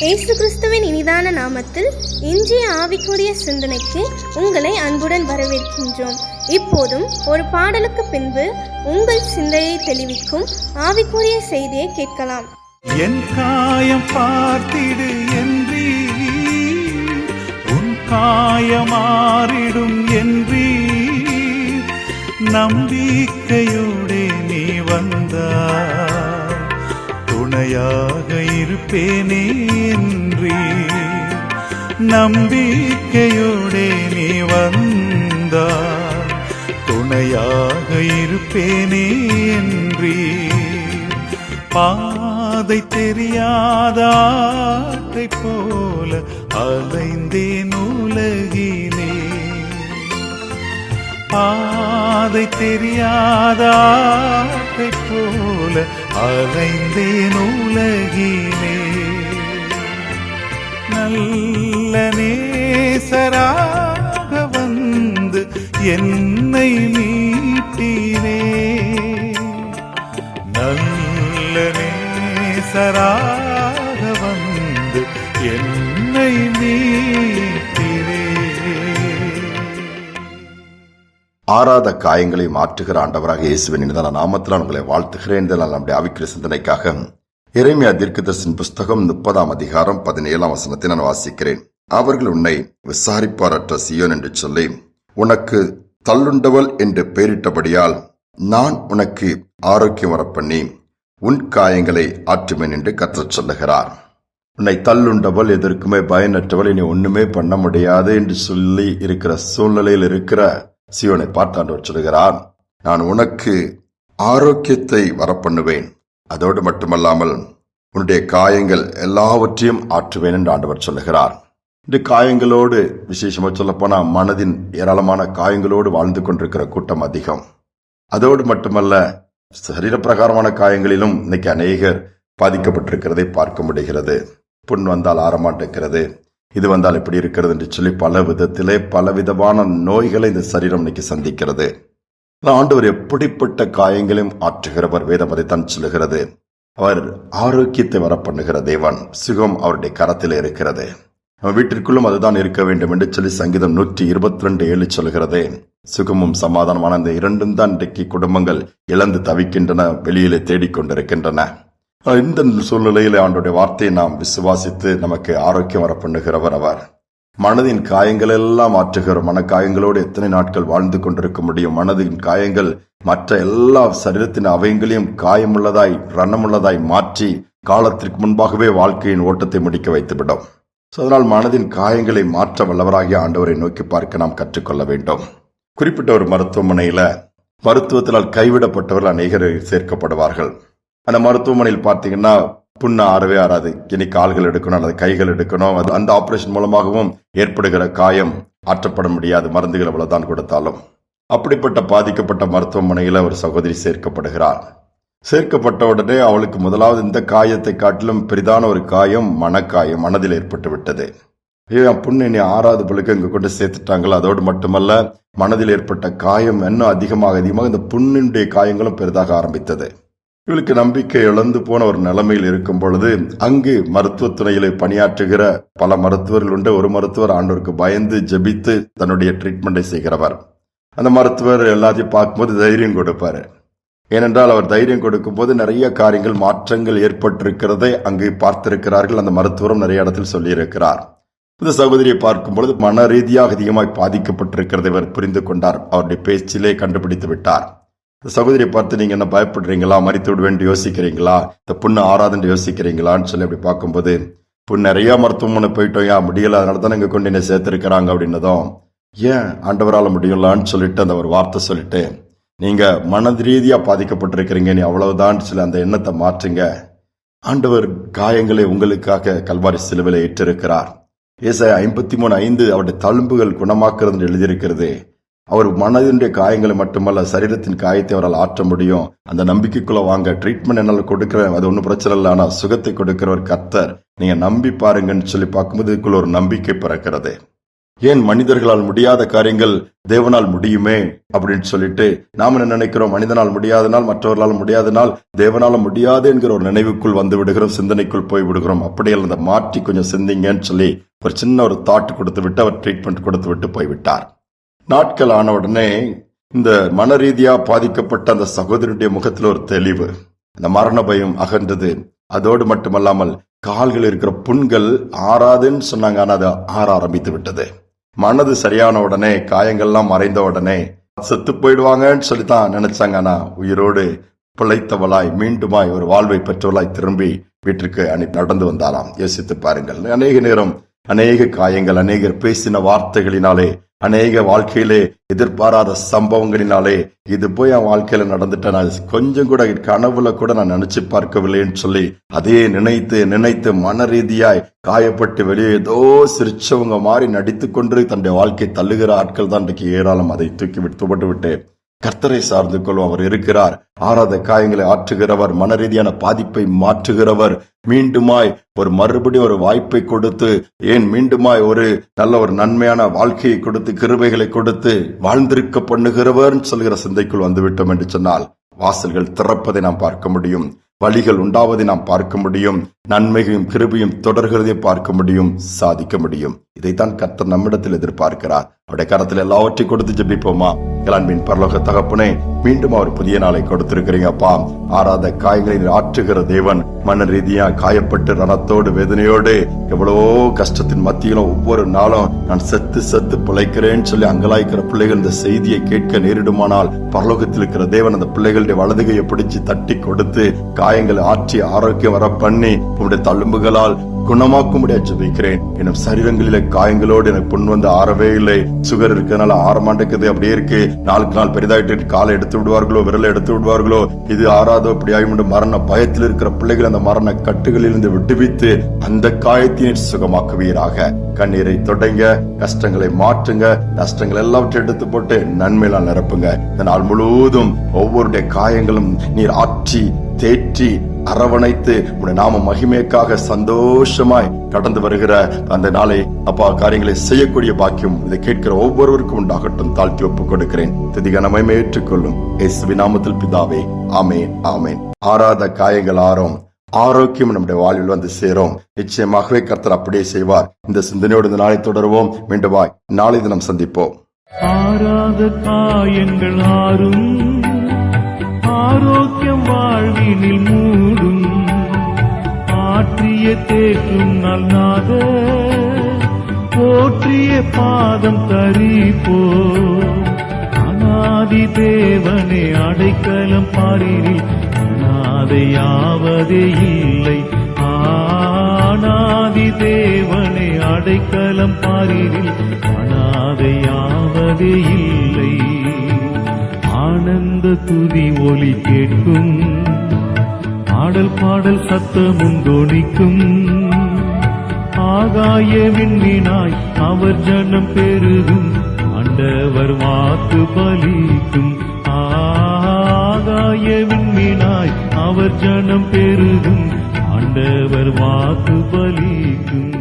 இயேசு கிறிஸ்துவின் இனிதான நாமத்தில் இன்றைய ஆவிக்குரிய சிந்தனைக்கு உங்களை அன்புடன் வரவேற்கின்றோம். இப்போதும் ஒரு பாடலுக்கு பின்பு உங்கள் சிந்தையை தெளிவிக்கும் ஆவிக்குரிய செய்தியை கேட்கலாம். என் காயம் பார்த்திடு என்றீ, உன் காயமாறிடும் என்றீ, நம்பிக்கையோடு நீ வந்தாய், துணையாக இருப்பேனே என்றீ, நம்பிக்கையோடு நீ வந்தாய், துணையாக இருப்பேனே என்றீ. பாதை தெரியாத ஆட்டை போல அலைந்தேன் உலகிலே, பாதை தெரியாத ஆட்டை போல அலைந்தேன் உலகிலே. நல்ல நேசராக வந்து என்னை மீட்டீரே, நல்ல நேசராக வந்து என்னை மீட்டீரே. ஆறாத காயங்களை மாற்றுகிற ஆண்டவராக இயேசுவின் இனிதான நாமத்தில் உங்களை வாழ்த்துகிறேன். நம்முடைய ஆவிக்குரிய சிந்தனைக்காக எரேமியா தீர்க்கதரிசியின் புஸ்தகம் 30ஆம் அதிகாரம் 17ஆம் வசனத்தை நான் வாசிக்கிறேன். அவர்கள் உன்னை விசாரிப்பாரற்ற சீயோன் என்று சொல்லி உனக்கு தள்ளுண்டவள் என்று பெயரிட்டபடியால் நான் உனக்கு ஆரோக்கியம் வரப்பண்ணி உன் காயங்களை ஆற்றுவேன் என்று கர்த்தர் சொல்லுகிறார். உன்னை தள்ளுண்டவள், எதற்குமே பயனற்றவள், இனி ஒண்ணுமே பண்ண முடியாது என்று சொல்லி இருக்கிற சூழ்நிலையில் இருக்கிற சீயோனை பார்த்து ஆண்டவர் சொல்லுகிறார், நான் உனக்கு ஆரோக்கியத்தை வரப்பண்ணுவேன், அதோடு மட்டுமல்லாமல் உன்னுடைய காயங்கள் எல்லாவற்றையும் ஆற்றுவேன் என்று ஆண்டவர் சொல்லுகிறார். இந்த காயங்களோடு, விசேஷமா சொல்ல போனா மனதின் ஏராளமான காயங்களோடு வாழ்ந்து கொண்டிருக்கிற கூட்டம் அதிகம். அதோடு மட்டுமல்ல, சரீர பிரகாரமான காயங்களிலும் இன்னைக்கு அநேகர் பாதிக்கப்பட்டிருக்கிறதை பார்க்க முடிகிறது. புண் வந்தால் ஆரமாட்டிருக்கிறது, இது வந்தால் இப்படி இருக்கிறது என்று சொல்லி பல விதத்திலே பலவிதமான நோய்களை இந்த சரீரம் இன்னைக்கு சந்திக்கிறது. ஆண்டவர் எப்படிப்பட்ட காயங்களையும் ஆற்றுகிறவர். வேதம் அதைத்தான் சொல்லுகிறது. அவர் ஆரோக்கியத்தை வரப்பண்ணுகிற தேவன். சுகம் அவருடைய கரத்தில் இருக்கிறது. நம்ம வீட்டிற்குள்ளும் அதுதான் இருக்க வேண்டும் என்று சொல்லி சங்கீதம் 122:7 சொல்கிறது. சுகமும் சமாதானமான இந்த இரண்டும் தான் இன்றைக்கு குடும்பங்கள் இழந்து தவிக்கின்றன, வெளியிலே தேடிக்கொண்டிருக்கின்றன. இந்த சூழ்நிலையில் ஆண்டோடைய வார்த்தையை நாம் விசுவாசித்து நமக்கு ஆரோக்கியம் வர பண்ணுகிறவர் அவர். மனதின் காயங்கள் எல்லாம் ஆற்றுகிற, மனக்காயங்களோடு எத்தனை நாட்கள் வாழ்ந்து கொண்டிருக்க முடியும்? மனதின் காயங்கள் மற்ற எல்லா சரீரத்தின் அவயங்களையும் காயமுள்ளதாய் ரணமுள்ளதாய் மாற்றி காலத்திற்கு முன்பாகவே வாழ்க்கையின் ஓட்டத்தை முடிக்க வைத்துவிடும். அதனால் மனதின் காயங்களை மாற்ற வல்லவராகிய ஆண்டவரை நோக்கி பார்க்க நாம் கற்றுக்கொள்ள வேண்டும். குறிப்பிட்ட ஒரு மருத்துவமனையில மருத்துவத்தினால் கைவிடப்பட்டவர்கள் அநேகர் சேர்க்கப்படுவார்கள். அந்த மருத்துவமனையில் பார்த்தீங்கன்னா புண்ணு ஆறவே ஆறாது. இனி கால்கள் எடுக்கணும் அல்லது கைகள் எடுக்கணும். அந்த ஆபரேஷன் மூலமாகவும் ஏற்படுகிற காயம் ஆற்றப்பட முடியாது, மருந்துகள் அவ்வளவுதான் கொடுத்தாலும். அப்படிப்பட்ட பாதிக்கப்பட்ட மருத்துவமனையில ஒரு சகோதரி சேர்க்கப்படுகிறார். சேர்க்கப்பட்ட உடனே அவளுக்கு முதலாவது இந்த காயத்தை காட்டிலும் பெரிதான ஒரு காயம் மனக்காயம் மனதில் ஏற்பட்டு விட்டது. புண்ணு இனி 6வது பிள்ளைக்கு இங்க கொண்டு சேர்த்துட்டாங்களா? அதோடு மட்டுமல்ல, மனதில் ஏற்பட்ட காயம் இன்னும் அதிகமாக இந்த புண்ணினுடைய காயங்களும் பெரிதாக ஆரம்பித்தது. இவளுக்கு நம்பிக்கை இழந்து போன ஒரு நிலைமையில் இருக்கும் பொழுது அங்கு மருத்துவ துறையிலே பணியாற்றுகிற பல மருத்துவர்கள் உண்டு. ஒரு மருத்துவர் ஆண்டவருக்கு பயந்து ஜெபித்து தன்னுடைய ட்ரீட்மெண்டை செய்கிறவர். அந்த மருத்துவர் எல்லாத்தையும் பார்க்கும்போது தைரியம் கொடுப்பாரு. ஏனென்றால் அவர் தைரியம் கொடுக்கும் போது நிறைய காரியங்கள் மாற்றங்கள் ஏற்பட்டிருக்கிறதை அங்கு பார்த்திருக்கிறார்கள். அந்த மருத்துவரும் நிறைய இடத்தில் சொல்லியிருக்கிறார். இந்த சகோதரியை பார்க்கும் பொழுது மன ரீதியாக அதிகமாய் பாதிக்கப்பட்டிருக்கிறதை இவர் புரிந்து கொண்டார். அவருடைய பேச்சிலே கண்டுபிடித்து விட்டார். இந்த சகோதரியை பார்த்து, நீங்க என்ன பயப்படுறீங்களா? மறித்து விடுவேன் யோசிக்கிறீங்களா? இந்த புண்ணு ஆறாதுன்னு யோசிக்கிறீங்களான்னு சொல்லி அப்படி பார்க்கும்போது, புண்ணு நிறைய மருத்துவமனை போயிட்டோம், ஏன் முடியல, அதனால தான் இங்க கொண்டு என்ன சேர்த்திருக்கிறாங்க அப்படின்னதும், ஏன் ஆண்டவரால முடியலான்னு சொல்லிட்டு அந்த ஒரு வார்த்தை சொல்லிட்டு, நீங்க மன ரீதியா பாதிக்கப்பட்டிருக்கிறீங்க, நீ அவ்வளவுதான் சொல்லி அந்த எண்ணத்தை மாற்றுங்க. ஆண்டவர் காயங்களை உங்களுக்காக கல்வாரி சிலுவையில் ஏற்றிருக்கிறார். ஏசாயா 53:5 அவருடைய தழும்புகள் குணமாக்குறது எழுதியிருக்கிறது. அவர் மனதினுடைய காயங்களை மட்டுமல்ல, சரீரத்தின் காயத்தை அவரால் ஆற்ற முடியும். அந்த நம்பிக்கைக்குள்ள வாங்க. ட்ரீட்மெண்ட் என்னால் கொடுக்கிறேன், அது ஒன்றும் பிரச்சனை இல்லை, ஆனா சுகத்தை கொடுக்கிற ஒரு கர்த்தர், நீங்க நம்பி பாருங்கன்னு சொல்லி பார்க்கும்போது இதுக்குள்ள ஒரு நம்பிக்கை பிறக்கிறது. ஏன் மனிதர்களால் முடியாத காரியங்கள் தேவனால் முடியுமே அப்படின்னு சொல்லிட்டு நாம என்ன நினைக்கிறோம், மனிதனால் முடியாதனால், மற்றவர்களால் முடியாதனால் தேவனால முடியாது என்கிற ஒரு நினைவுக்குள் வந்து விடுகிறோம், சிந்தனைக்குள் போய் விடுகிறோம். அப்படியே அந்த மாற்றி கொஞ்சம் சிந்திங்கன்னு சொல்லி ஒரு சின்ன ஒரு தாட் கொடுத்து விட்டு அவர் ட்ரீட்மெண்ட் கொடுத்து விட்டு போய்விட்டார். நாட்கள் ஆன உடனே இந்த மன ரீதியா பாதிக்கப்பட்ட அந்த சகோதரனுடைய முகத்தில் ஒரு தெளிவு, அந்த மரண பயம் அகன்றது. அதோடு மட்டுமல்லாமல் கால்கள் இருக்கிற புண்கள் ஆறாதுன்னு சொன்னாங்க, ஆனா அது ஆற ஆரம்பித்து விட்டது. மனது சரியான உடனே, காயங்கள்லாம் மறைந்த உடனே செத்து போயிடுவாங்கன்னு சொல்லித்தான் நினைச்சாங்க. ஆனா உயிரோடு பிழைத்தவளாய் மீண்டுமாய் ஒரு வாழ்வை பெற்றவளாய் திரும்பி வீட்டிற்கு நடந்து வந்தாலாம். யோசித்து பாருங்கள். அநேக நேரம் அநேக காயங்கள், அநேகர் பேசின வார்த்தைகளினாலே, அநேக வாழ்க்கையிலே எதிர்பாராத சம்பவங்களினாலே இது போய் என் வாழ்க்கையில நடந்துட்ட, நான் கொஞ்சம் கூட கனவுல கூட நான் நினைச்சு பார்க்கவில்லைன்னு சொல்லி அதே நினைத்து நினைத்து மன ரீதியாய் காயப்பட்டு வெளியே ஏதோ சிரிச்சவங்க மாதிரி நடித்து கொண்டு தன்னுடைய வாழ்க்கை தள்ளுகிற ஆட்கள் தான் இன்றைக்கு ஏராளம். அதை தூக்கி விட்டு கர்த்தரை சார்ந்து கொள்வோம். அவர் இருக்கிறார். ஆறாத காயங்களை ஆற்றுகிறவர், மன ரீதியான பாதிப்பை மாற்றுகிறவர், மீண்டுமாய் ஒரு மறுபடியும் ஒரு வாய்ப்பை கொடுத்து, ஏன் மீண்டுமாய் ஒரு நல்ல ஒரு நன்மையான வாழ்க்கையை கொடுத்து, கிருபைகளை கொடுத்து வாழ்ந்திருக்க பண்ணுகிறவர் சொல்கிற சிந்தைக்குள் வந்துவிட்டோம் என்று சொன்னால் வாசல்கள் திறப்பதை நாம் பார்க்க முடியும், வழிகள் உண்டாவதை நாம் பார்க்க முடியும், நன்மையும் கிருபையும் தொடர்கிறதை பார்க்க முடியும், சாதிக்க முடியும். இதைத்தான் கர்த்தர் நம்மிடத்தில் எதிர்பார்க்கிறார். அவருடைய கரத்தில் எல்லாவற்றையும் கொடுத்து ஜெபிப்போமா? கிளான்பின் பரலோக தகப்பனே, மீண்டும் அவர் புதிய நாளை கொடுத்திருக்கிறீங்கப்பா. ஆறாத காயங்களை ஆற்றுகிற தேவன், மன ரீதியா காயப்பட்டு ரணத்தோடு வேதனையோடு எவ்வளவோ கஷ்டத்தின் மத்தியிலும் ஒவ்வொரு நாளும் நான் செத்து செத்து பிழைக்கிறேன்னு சொல்லி அங்கலாய்க்கிற பிள்ளைகள் இந்த செய்தியை கேட்க நேரிடுமானால், பரலோகத்தில் இருக்கிற தேவன் அந்த பிள்ளைகளுடைய வலதுகையை பிடிச்சு தட்டி கொடுத்து காயங்களை ஆற்றி ஆரோக்கியம் வர பண்ணி உங்களுடைய தழும்புகளால் குணமாக்கும்படியா ஜெபிக்கிறேன். எனும் சரீரங்களிலே காயங்களோடு எனக்கு புண் வந்து ஆறவே இல்லை, சுகர் இருக்கிறதுனால ஆற மாட்டேங்குது, அப்படியே இருக்கு, நாளுக்கு நாள் பெரிதாயிட்டு காலை எடுத்து விடுவார்களோ, விரலை எடுத்து விடுவார்களோ, இது ஆறாதோ இப்படி ஆகிவிடும். மரண பயத்தில் இருக்கிற பிள்ளைகள் அந்த மரண கட்டுகளில் இருந்து விடுவித்து அந்த காயத்தினை சுகமாக்குவீராக. கண்ணீரை தொடங்க, கஷ்டங்களை மாற்றுங்க, நஷ்டங்கள் எல்லாவற்றையும் எடுத்து போட்டு நன்மையெல்லாம் நிரப்புங்க. இந்த நாள் முழுவதும் ஒவ்வொருடைய காயங்களும் நீர் ஆற்றி தேற்றி அரவணைத்து உடைய நாம மகிமைக்காக சந்தோஷமாய் கடந்து வருகிற அந்த நாளை அப்பா காரியங்களை செய்யக்கூடிய பாக்கியம் இதை கேட்கிற ஒவ்வொருவருக்கும் உண்டாகட்டும். தாழ்த்தி ஒப்புக் கொடுக்கிறேன். துதிகன மகிமை ஏற்றுக்கொள்ளும் இயேசுவின் நாமத்தில் பிதாவே, ஆமென், ஆமென். ஆறாத காயங்கள் ஆறும், ஆரோக்கியம் நம்முடைய வாழ்வில் வந்து சேரும். நிச்சயமாகவே கர்த்தர் அப்படியே செய்வார். இந்த சிந்தனையோடு இந்த நாளை தொடருவோம். மீண்டும் நாளை தினம் சந்திப்போம். ஆறாத காயங்கள் ஆறும், ஆரோக்கியம் வாழ்வினில் மூடும். ஆற்றிய தேற்றும் நல்நாத, போற்றிய பாதம் தரிப்போ. அநாதி தேவனே அடைக்கலம் பாரில் அநாதையாவதே இல்லை. அநாதி தேவனே அடைக்கலம் பாரில் அநாதையாவதே இல்லை. ஆனந்த துதி ஒலி கேட்கும், ஆடல் பாடல் சத்தமும் தொனிக்கும். ஆகாய விண்ணினாய் அவர் ஜனம் பெருகும், ஆண்டவர் வாக்கு பலிக்கும். ஆகாய விண்ணினாய் அவர் ஜனம் பெருகும், ஆண்டவர் வாக்கு பலிக்கும்.